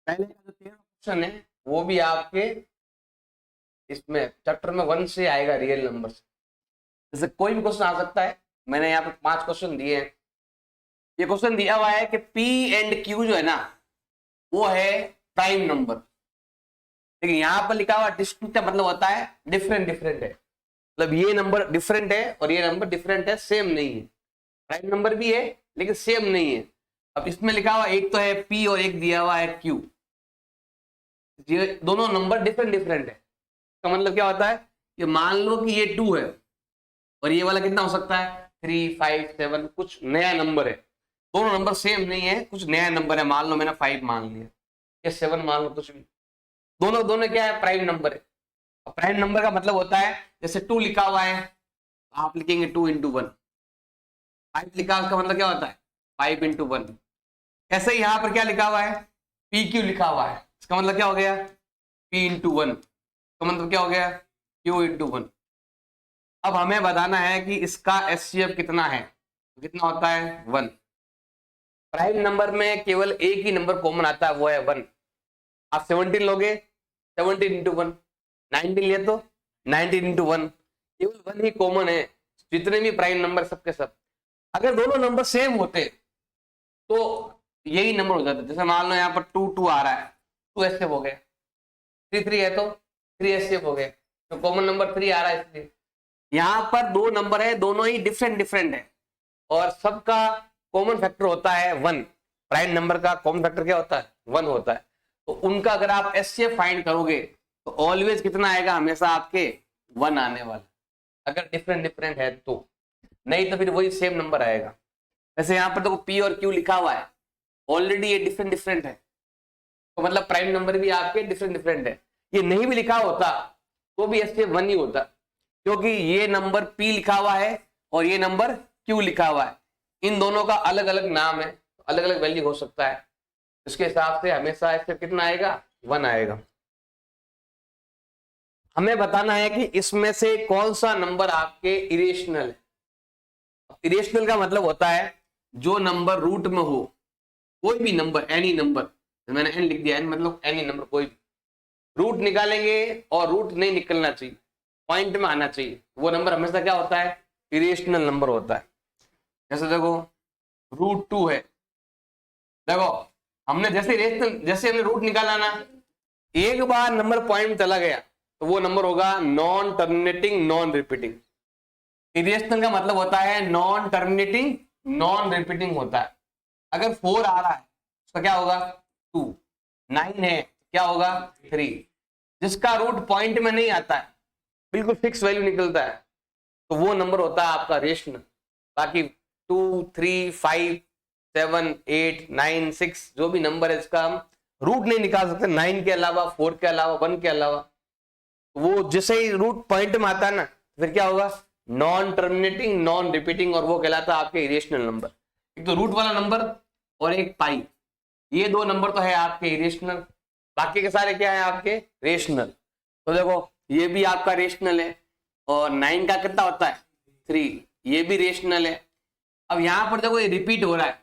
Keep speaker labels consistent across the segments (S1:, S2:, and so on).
S1: पहले का जो 13 क्वेश्चन है वो भी आपके इसमें चैप्टर में 1 से आएगा, रियल नंबर से। जैसे कोई भी क्वेश्चन आ सकता है। मैंने यहाँ पे 5 क्वेश्चन दिए हैं। ये क्वेश्चन दिया हुआ है कि P एंड Q जो है ना वो है प्राइम नंबर, लेकिन यहाँ पर लिखा हुआ डिस्टिंक्ट मतलब होता है डिफरेंट डिफरेंट है। मतलब ये नंबर डिफरेंट है और ये नंबर डिफरेंट है, सेम नहीं है। प्राइम नंबर भी है लेकिन सेम नहीं है। अब इसमें लिखा हुआ एक तो है P और एक दिया हुआ है Q, ये दोनों नंबर डिफरेंट डिफरेंट है। इसका मतलब क्या होता है कि मान लो कि ये 2 है और ये वाला कितना हो सकता है 3, 5, 7, कुछ नया नंबर है। दोनों नंबर सेम नहीं है, कुछ नया नंबर है। मान लो मैंने 5 मान लिया या 7 मान लो, कुछ भी। दोनों दोनों क्या है प्राइम नंबर है। प्राइम नंबर का मतलब होता है जैसे 2 लिखा हुआ है आप लिखेंगे 2 into 1। 5 लिखा उसका मतलब क्या होता है 5 into 1। ऐसे ही यहाँ पर क्या लिखा हुआ है PQ लिखा हुआ है, इसका मतलब क्या हो गया P into 1, इसका मतलब क्या हो गया Q into 1। अब हमें बताना है कि इसका SCF कितना है, कितना होता है 1। प्राइम नंबर में केवल एक ही नंबर कॉमन आता है, वो है 1। आप 17 लोगे 17 into 1, 19 लिए तो 19 into 1, केवल 1 ही कॉमन है जितने भी प्राइम नंबर सबके सब। अगर दोनों नंबर सेम होते तो यही नंबर हो जाता। जैसे मान लो यहाँ पर 2 2 आ रहा है, 2 एसएफ हो गया। 3 3 है तो 3 एसएफ हो गया, तो कॉमन नंबर 3 आ रहा है इसलिए। यहाँ पर 2 नंबर है, दोनों ही डिफरेंट डिफरेंट है और सबका कॉमन फैक्टर होता है 1। प्राइम नंबर का कॉमन फैक्टर क्या होता है 1 होता है। तो उनका अगर आप एससीएफ फाइंड करोगे तो ऑलवेज कितना आएगा, हमेशा आपके 1 आने वाला, अगर डिफरेंट डिफरेंट है तो। नहीं तो फिर वही सेम नंबर आएगा। वैसे यहाँ पर देखो P और Q लिखा हुआ है, ऑलरेडी ये डिफरेंट डिफरेंट है, तो मतलब प्राइम नंबर भी आपके डिफरेंट डिफरेंट है। ये नहीं भी लिखा होता तो भी एससीएफ 1 ही होता, क्योंकि ये नंबर P लिखा हुआ है और ये नंबर Q लिखा हुआ है। इन दोनों का अलग अलग नाम है, अलग अलग वैल्यू हो सकता है, इसके हिसाब से हमेशा इससे कितना आएगा 1 आएगा। हमें बताना है कि इसमें से कौन सा नंबर आपके इरेशनल है। इरेशनल का मतलब होता है जो नंबर रूट में हो, कोई भी नंबर, एनी नंबर, मैंने एन लिख दिया, एन मतलब एनी नंबर, कोई भी रूट निकालेंगे और रूट नहीं निकलना चाहिए, पॉइंट में आना चाहिए, वो नंबर हमेशा क्या होता है इरेशनल नंबर होता है। जैसे देखो √2 है, देखो हमने जैसे हमने रूट निकाला ना, एक बार नंबर पॉइंट में चला गया तो वो नंबर होगा non terminating non repeating. Irrational का मतलब होता है नॉन टर्मिनेटिंग नॉन रिपीटिंग होता है। अगर 4 आ रहा है उसका क्या होगा 2, 9 है क्या होगा 3। जिसका रूट पॉइंट में नहीं आता है, बिल्कुल फिक्स वैल्यू निकलता है, तो वो नंबर होता है आपका रेशनल। बाकी 2, 3, 5, 7, 8, 9, 6 जो भी नंबर है इसका हम रूट नहीं निकाल सकते, 9 के अलावा, 4 के अलावा, 1 के अलावा। वो जैसे ही रूट पॉइंट में आता है ना फिर क्या होगा नॉन टर्मिनेटिंग नॉन रिपीटिंग, और वो कहलाता है आपके इरेशनल नंबर। एक तो रूट वाला नंबर और एक पाई, ये 2 नंबर तो है आपके इरेशनल, बाकी के सारे क्या है आपके रेशनल। तो देखो ये भी आपका रेशनल है और 9 का कितना होता है 3, ये भी रेशनल है। अब यहां पर देखो ये रिपीट हो रहा है,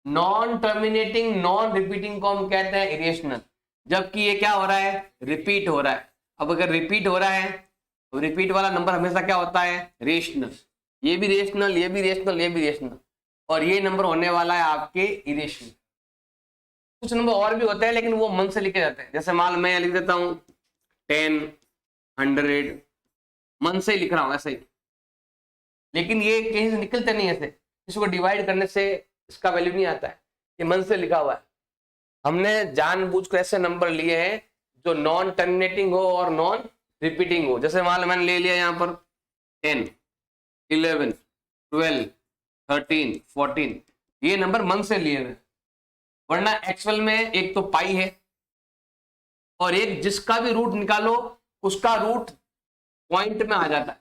S1: नॉन टर्मिनेटिंग नॉन रिपीटिंग को हम कहते हैं इरेशनल, जबकि ये क्या हो रहा है रिपीट हो रहा है। अब अगर रिपीट हो रहा है तो रिपीट वाला नंबर हमेशा क्या होता है रेशनल। ये भी रेशनल, ये भी रेशनल, ये भी रेशनल, और ये नंबर होने वाला है आपके इरेशनल। कुछ नंबर और भी होते हैं लेकिन वो मन से लिखे जाते हैं। जैसे मान लो मैं लिख देता हूं 10, 100, मन से ही लिख रहा हूं ऐसे ही, लेकिन ये कहीं से निकलते नहीं ऐसे, इसको डिवाइड करने से इसका वैल्यू नहीं आता है, ये मन से लिखा हुआ है। हमने जानबूझकर ऐसे नंबर लिए हैं जो नॉन टर्मिनेटिंग हो और नॉन रिपीटिंग हो। जैसे मान लो मैंने ले लिया यहाँ पर 10, 11, 12, 13, 14, ये नंबर मन से लिए हैं, वरना एक्चुअल में एक तो पाई है और एक जिसका भी रूट निकालो उसका रूट पॉइंट में आ जाता है,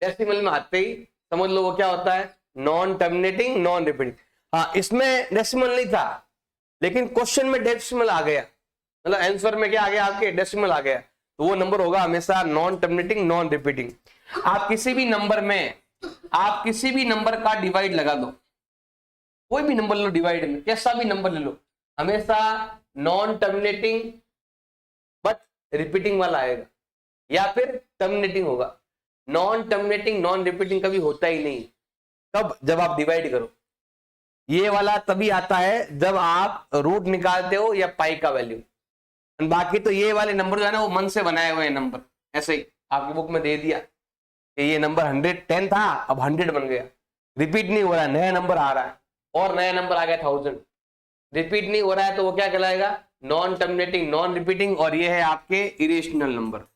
S1: डेसिमल में आते ही समझ लो वो क्या होता है नॉन टर्मिनेटिंग नॉन रिपीटिंग। हाँ इसमें डेसिमल नहीं था लेकिन क्वेश्चन में डेसिमल आ गया, मतलब आंसर में क्या आ गया आपके डेसिमल आ गया, तो वो नंबर होगा हमेशा नॉन टर्मिनेटिंग नॉन रिपीटिंग। आप किसी भी नंबर में आप किसी भी नंबर का डिवाइड लगा दो, कोई भी नंबर ले लो डिवाइड में, कैसा भी नंबर ले लो, हमेशा नॉन टर्मिनेटिंग बट रिपीटिंग वाला आएगा, या फिर टर्मिनेटिंग होगा। नॉन टर्मिनेटिंग नॉन रिपीटिंग कभी होता ही नहीं। कब? जब आप डिवाइड करो। ये वाला तभी आता है जब आप रूट निकालते हो या पाई का वैल्यू। बाकी तो ये वाले नंबर जो है ना वो मन से बनाए हुए नंबर, ऐसे ही आपकी बुक में दे दिया कि ये नंबर 110 था, अब 100 बन गया। रिपीट नहीं हो रहा है, नया नंबर आ रहा है, और नया नंबर आ गया 1000। रिपीट नहीं हो रहा है तो वो क्या कहलाएगा? Non terminating non repeating. और ये है आपके इरेशनल नंबर,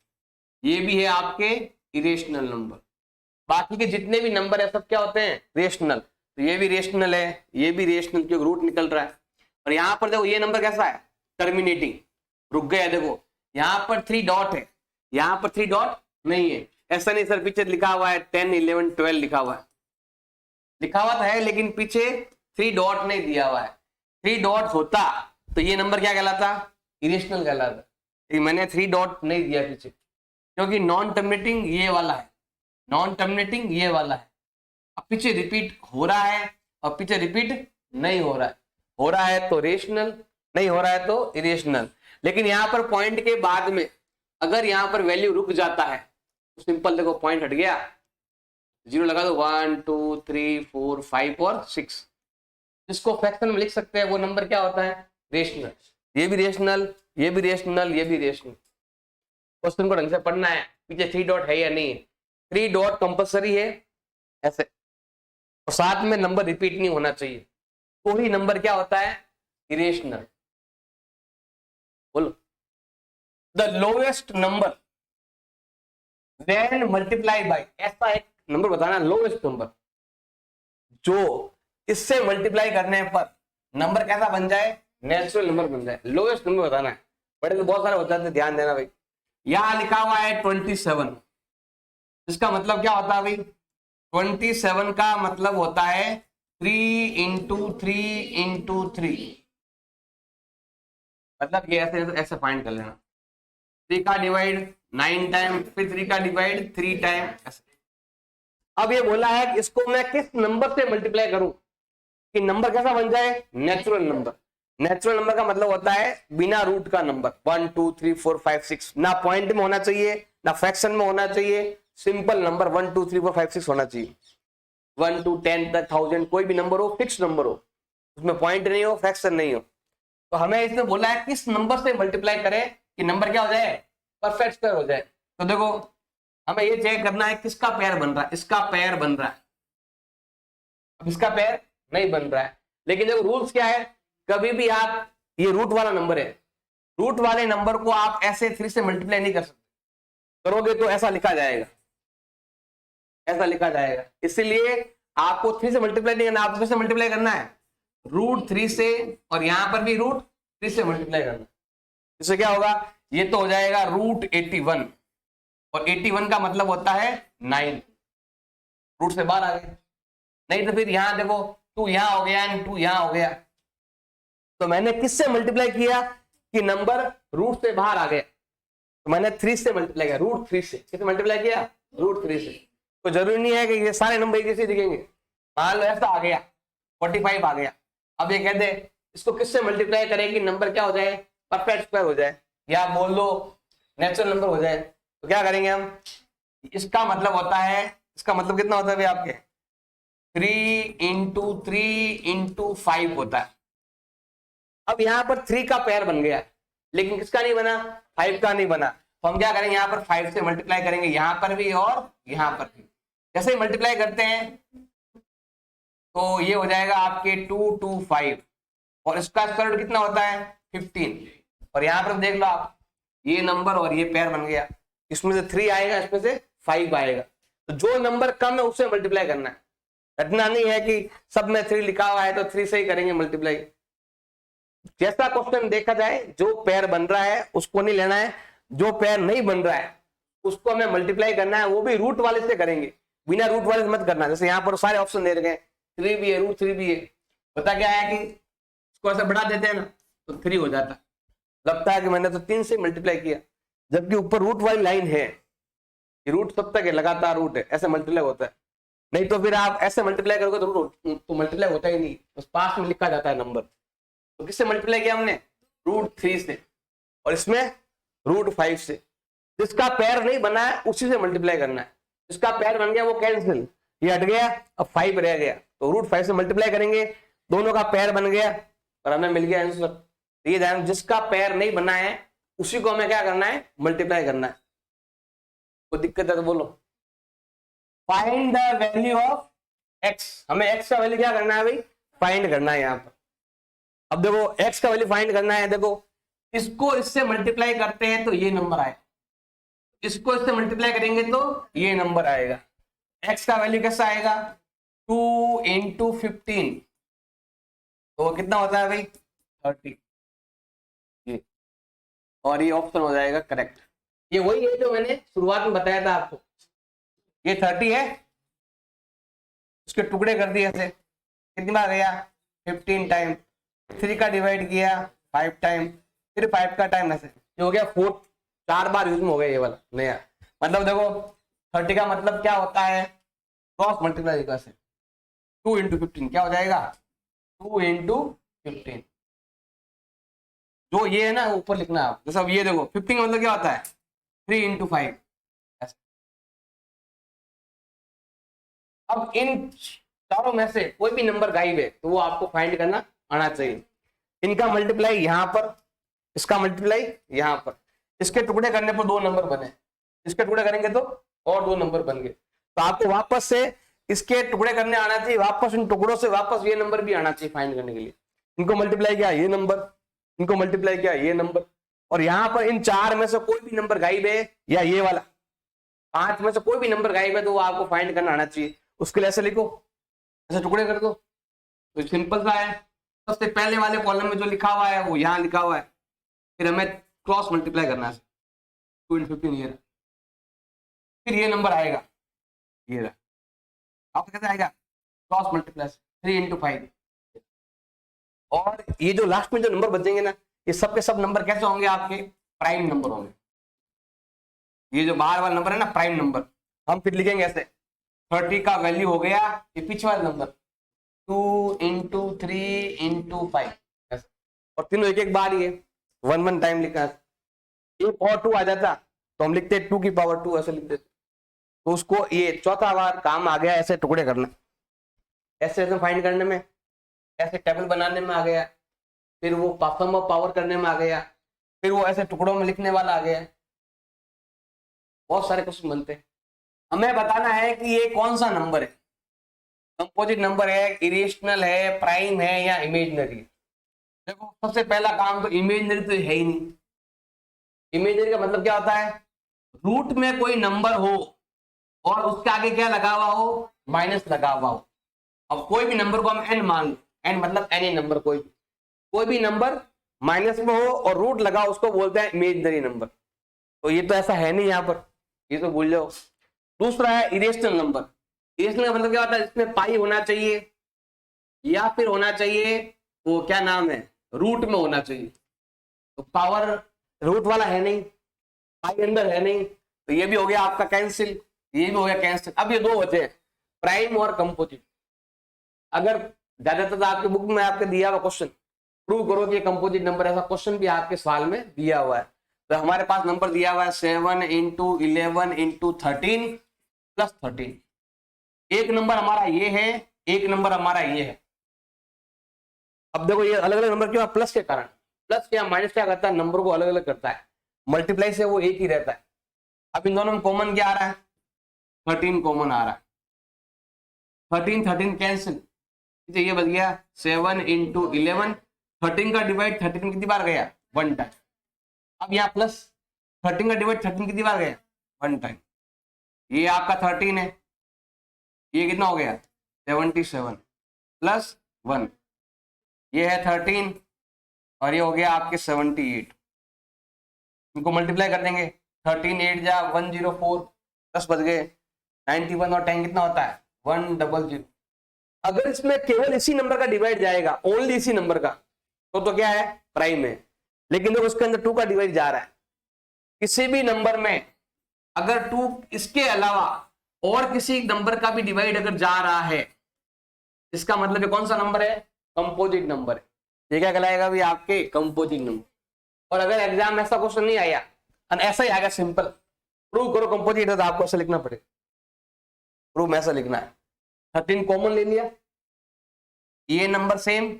S1: ये भी है आपके इरेशनल नंबर। बाकी के जितने भी नंबर है सब क्या होते हैं? रेशनल। तो ये भी रेशनल है, ये भी रेशनल, क्योंकि रूट निकल रहा है। और यहां पर देखो ये नंबर कैसा है? टर्मिनेटिंग, रुक गया। देखो यहां पर 3 डॉट है, यहां पर 3 डॉट नहीं है। ऐसा नहीं सर, पीछे लिखा हुआ है 10 11 12 लिखा हुआ है, लिखा हुआ है लेकिन पीछे 3 डॉट नहीं दिया हुआ है। 3 डॉट होता तो ये नंबर क्या कहलाता? इरेशनल कहलाता। लेकिन मैंने 3 डॉट नहीं दिया पीछे, क्योंकि नॉन टर्मिनेटिंग ये वाला है, नॉन टर्मिनेटिंग ये वाला है। अब पीछे रिपीट हो रहा है और पीछे रिपीट नहीं हो रहा है। हो रहा है तो रेशनल, नहीं हो रहा है तो इरेशनल। लेकिन यहाँ पर पॉइंट के बाद में अगर यहाँ पर वैल्यू रुक जाता है तो सिंपल देखो, पॉइंट हट गया, 0 लगा दो, 1 2 3 4 5 और 6। जिसको फ्रैक्शन में लिख सकते हैं वो नंबर क्या होता है? रेशनल। ये भी रेशनल, ये भी रेशनल, ये भी रेशनल। क्वेश्चन को ढंग से पढ़ना है, पीछे 3 डॉट है या नहीं है। 3 डॉट कंपलसरी है ऐसे, और साथ में नंबर रिपीट नहीं होना चाहिए, तो ही नंबर क्या होता है? इरेशनल। बोलो। The lowest number when multiply by, ऐसा एक नंबर बताना लोएस्ट नंबर जो इससे मल्टीप्लाई करने पर नंबर कैसा बन जाए? नेचुरल नंबर बन जाए। लोएस्ट नंबर बताना है। बड़े तो बहुत सारे होते हैं, ध्यान देना भाई। यहां लिखा हुआ है 27, इसका मतलब क्या होता है भाई? 27 का मतलब होता है 3 इंटू 3 इंटू 3। मतलब ये ऐसे ऐसे फाइंड कर लेना, 3 का डिवाइड 9 टाइम, फिर 3 का डिवाइड 3 टाइम ऐसे। अब ये बोला है कि इसको मैं किस नंबर से मल्टीप्लाई करूं कि नंबर कैसा बन जाए? Natural number. नेचुरल नंबर का मतलब होता है बिना रूट का नंबर। 1 2 3 4 5 6, ना पॉइंट में होना चाहिए ना फ्रैक्शन में होना चाहिए, सिंपल नंबर 1 2 3 4 5 6 होना चाहिए। 1 to 10 तक 1000 कोई भी नंबर हो, फिक्स नंबर हो, उसमें पॉइंट नहीं हो, फ्रैक्शन नहीं हो। तो हमें इसमें बोला है किस नंबर से मल्टीप्लाई करें कि नंबर क्या हो जाए? परफेक्ट स्क्वायर हो जाए। तो देखो हमें ये चेक करना है किसका पेयर बन रहा है। इसका पेयर बन रहा है, अब इसका पेयर नहीं बन रहा है। लेकिन देखो रूल्स क्या है, कभी भी आप, ये रूट वाला नंबर है, रूट वाले नंबर को आप ऐसे 3 से मल्टीप्लाई नहीं कर सकते। करोगे तो ऐसा लिखा जाएगा, ऐसा लिखा जाएगा। इसलिए आपको 3 से मल्टीप्लाई नहीं करना, आपको किससे मल्टीप्लाई करना है? √3 से, और यहां पर भी √3 से मल्टीप्लाई करना। इससे क्या होगा? ये तो हो जाएगा √81, और 81 का मतलब होता है 9, रूट से बाहर आ गए। नहीं तो फिर यहां देखो 2 यहां हो गया एंड 2 यहां हो गया, तो मैंने किससे मल्टीप्लाई किया कि नंबर रूट से बाहर आ गया, तो मैंने 3 से मल्टीप्लाई किया, √3 से। किससे मल्टीप्लाई किया? √3 से। तो जरूरी नहीं है कि ये सारे नंबर एक जैसे दिखेंगे। मान लो ऐसा आ गया 45 आ गया, अब ये कहते हैं इसको किससे मल्टीप्लाई करें कि नंबर क्या हो जाए? परफेक्ट स्क्वायर हो जाए, या बोल दो नेचुरल नंबर हो जाए। तो क्या करेंगे हम? इसका मतलब होता है, इसका मतलब कितना होता है भाई आपके? 3 इंटू 3 इंटू 5 होता है। अब यहाँ पर 3 का पेयर बन गया, लेकिन किसका नहीं बना? 5 का नहीं बना। तो हम क्या करेंगे? यहाँ पर 5 से मल्टीप्लाई करेंगे, यहाँ पर भी और यहाँ पर भी। जैसे ही मल्टीप्लाई करते हैं तो ये हो जाएगा आपके 2 2 5, और इसका स्क्वायर रूट कितना होता है? 15। और यहाँ पर देख लो आप, ये नंबर और ये पेयर बन गया, इसमें से 3 आएगा, इसमें से 5 आएगा। तो जो नंबर कम है उससे मल्टीप्लाई करना है। रटना नहीं है कि सब में 3 लिखा हुआ है तो 3 से ही करेंगे मल्टीप्लाई। जैसा क्वेश्चन देखा जाए, जो पेयर बन रहा है उसको नहीं लेना है, जो पेयर नहीं बन रहा है उसको हमें मल्टीप्लाई करना है, वो भी रूट वाले से करेंगे, बिना रूट वाले से मत करना। जैसे यहाँ पर सारे ऑप्शन दे रखे हैं, 3 भी है, √3 भी है। पता क्या है कि इसको ऐसे बढ़ा देते हैं ना तो 3 हो जाता है, लगता है कि मैंने तो 3 से मल्टीप्लाई किया, जबकि ऊपर रूट वाली लाइन है, रूट तब तक है, लगातार रूट है, ऐसे मल्टीप्लाई होता है। नहीं तो फिर आप ऐसे मल्टीप्लाई करोगे तो मल्टीप्लाई होता ही नहीं, बस पास में लिखा जाता है नंबर। तो किससे मल्टीप्लाई किया हमने, √3 से, और इसमें √5 से। जिसका पेयर नहीं बना है उसी से मल्टीप्लाई करना है, जिसका पेयर बन गया वो कैंसिल, ये हट गया, अब 5 रह गया, तो √5 से मल्टीप्लाई करेंगे, दोनों का पेयर बन गया और हमें मिल गया आंसर। ये ध्यान, जिसका पेयर नहीं बना है उसी को हमें क्या करना है, मल्टीप्लाई करना है। कोई दिक्कत है तो बोलो। Find the value of x, हमें एक्स का वैल्यू क्या करना है भाई, फाइंड करना है यहाँ पर। अब देखो एक्स का वैल्यू फाइंड करना है, देखो इसको इससे मल्टीप्लाई करते हैं तो ये नंबर आएगा, इसको इससे मल्टीप्लाई करेंगे तो ये नंबर आएगा। एक्स का वैल्यू कैसा आएगा, 2 × 15, तो कितना होता है भाई 30, ये, और ये ऑप्शन हो जाएगा करेक्ट। ये वही है जो मैंने शुरुआत में बताया था आपको, ये 30 है, उसके टुकड़े कर दिए ऐसे, कितनी बार गया 15 टाइम, 3 का डिवाइड किया 5 टाइम, फिर 5 का टाइम, ऐसे ये हो गया 4, 4 बार यूज में हो गया ये वाला नया। मतलब देखो 30 का मतलब क्या होता है, क्रॉस मल्टीप्लाई से 2 × 15 क्या हो जाएगा, 2 × 15। जो ये है ना ऊपर लिखना आप, जैसे अब ये देखो 15 मतलब क्या होता है 3 × 5। अब इन चारों में से कोई भी नंबर गायब है तो वो आपको फाइंड करना आना चाहिए। इनका मल्टीप्लाई यहाँ पर, इसका मल्टीप्लाई यहाँ पर, इसके टुकड़े करने पर 2 नंबर बने, इसके टुकड़े करेंगे तो और 2 नंबर बन गए। तो आपको वापस से इसके टुकड़े करने आना चाहिए, वापस इन टुकड़ों से वापस ये नंबर भी आना चाहिए फाइंड करने के लिए। इनको मल्टीप्लाई किया ये नंबर, इनको मल्टीप्लाई किया ये नंबर, और यहाँ पर इन 4 में से कोई भी नंबर गायब है, या ये वाला 5 में से कोई भी नंबर गायब है तो वो आपको फाइंड करना आना चाहिए। उसके लिए ऐसे लिखो, ऐसे टुकड़े कर दो, तो सिंपल सा है। सबसे पहले वाले कॉलम में जो लिखा हुआ है वो यहाँ लिखा हुआ है, फिर हमें क्रॉस मल्टीप्लाई करना है 2 × 15, ये, फिर ये नंबर आएगा, ये रहा, आपको कैसे आएगा क्रॉस मल्टीप्लाई 3 × 5, और ये जो लास्ट में जो नंबर बचेंगे ना, ये सब के सब नंबर कैसे होंगे, आपके प्राइम नंबर होंगे। ये जो बाहर वाला नंबर है ना प्राइम नंबर, हम फिर लिखेंगे ऐसे 30 का वैल्यू हो गया ये पीछे वाला नंबर 2 × 3 × 5, और तीनों एक एक बार ये 1 टाइम लिखा है। एक और 2 आ जाता तो हम लिखते 2 की पावर 2 ऐसे लिख देते, तो उसको ये चौथा बार काम आ गया ऐसे टुकड़े करना, ऐसे ऐसे फाइंड करने में, ऐसे टेबल बनाने में आ गया, फिर वो सम ऑफ पावर करने में आ गया, फिर वो ऐसे टुकड़ों में लिखने वाला आ गया। बहुत सारे क्वेश्चन बनते हैं। हमें बताना है कि ये कौन सा नंबर है, कंपोजिट नंबर है, इरेशनल है, प्राइम है या इमेजिनरी। देखो सबसे पहला काम तो इमेजिनरी तो है ही नहीं। इमेजिनरी का मतलब क्या होता है, रूट में कोई नंबर हो और उसके आगे क्या लगा हुआ हो, माइनस लगा हुआ हो। अब कोई भी नंबर को हम n मान लो, n मतलब एनी नंबर, कोई भी नंबर माइनस में हो और रूट लगा उसको बोलते हैं इमेजिनरी नंबर। तो ये तो ऐसा है नहीं यहाँ पर, ये तो भूल जाओ। दूसरा है इरेशनल नंबर। इरेशनल का मतलब क्या होता है, इसमें पाई होना चाहिए या फिर होना चाहिए वो क्या नाम है, रूट में होना चाहिए। तो पावर रूट वाला है नहीं, पाई अंदर है नहीं, तो ये भी हो गया आपका कैंसिल, ये भी हो गया कैंसिल। अब ये 2 बचे, प्राइम और कंपोजिट। अगर ज्यादातर आपके बुक में आपके दिया हुआ क्वेश्चन प्रूव करो कि कंपोजिट नंबर, ऐसा क्वेश्चन भी आपके सवाल में दिया हुआ है। तो हमारे पास नंबर दिया हुआ है 7 × 11 × 13 + 13। एक नंबर हमारा ये है, एक नंबर हमारा ये है। अब देखो ये अलग अलग नंबर क्यों, प्लस के कारण। प्लस या माइनस क्या करता है, नंबर को अलग अलग करता है, मल्टीप्लाई से वो एक ही रहता है। अब इन दोनों में कॉमन क्या आ रहा है, 13 कॉमन आ रहा है, 13 कैंसिल, ये बच गया 7 × 11। 13 का डिवाइड 13 कितनी बार गया, 1 टाइम। अब यहाँ प्लस 13 का डिवाइड 13 कितनी बार गया, 1 टाइम। ये आपका 13 है, ये कितना हो गया 77 + 1, ये है 13 और ये हो गया आपके 78। इनको मल्टीप्लाई कर देंगे, 13 8 जा 104, 10 बच गए 91 और 10 कितना होता है 100। अगर इसमें केवल इसी नंबर का डिवाइड जाएगा, ओनली इसी नंबर का, तो क्या है प्राइम है। लेकिन देखो इसके अंदर 2 का डिवाइड जा रहा है, किसी भी नंबर में अगर 2 इसके अलावा और किसी नंबर का भी डिवाइड अगर जा रहा है, इसका मतलब ये कौन सा नंबर है, कंपोजिट नंबर है। ये क्या कहलाएगा भी आपके कंपोजिट नंबर। और अगर एग्जाम में ऐसा क्वेश्चन नहीं आया और ऐसा ही आएगा सिंपल, प्रूव करो कंपोजिट है, तो आपको ऐसा लिखना पड़ेगा, प्रूव में ऐसा लिखना है। 13 कॉमन ले लिया, ये नंबर सेम,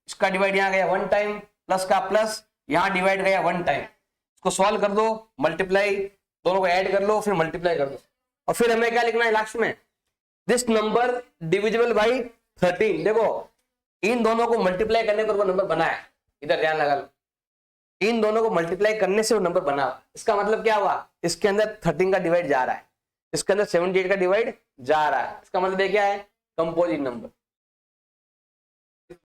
S1: इसका डिवाइड यहाँ गया 1 टाइम, प्लस का प्लस, यहाँ डिवाइड गया 1 टाइम, इसको सॉल्व कर दो, मल्टीप्लाई, दोनों को ऐड कर लो, फिर मल्टीप्लाई कर दो, और फिर हमें क्या लिखना है लास्ट में, दिस नंबर डिविजिबल बाई 13। देखो इन दोनों को मल्टीप्लाई करने पर वो नंबर बना है, इधर ध्यान लगा लो, इन दोनों को मल्टीप्लाई करने से वो नंबर बना। इसका मतलब क्या हुआ, इसके अंदर 13 का डिवाइड जा रहा है, इसके अंदर 78 का डिवाइड जा रहा है, इसका मतलब क्या है, कंपोजिट नंबर।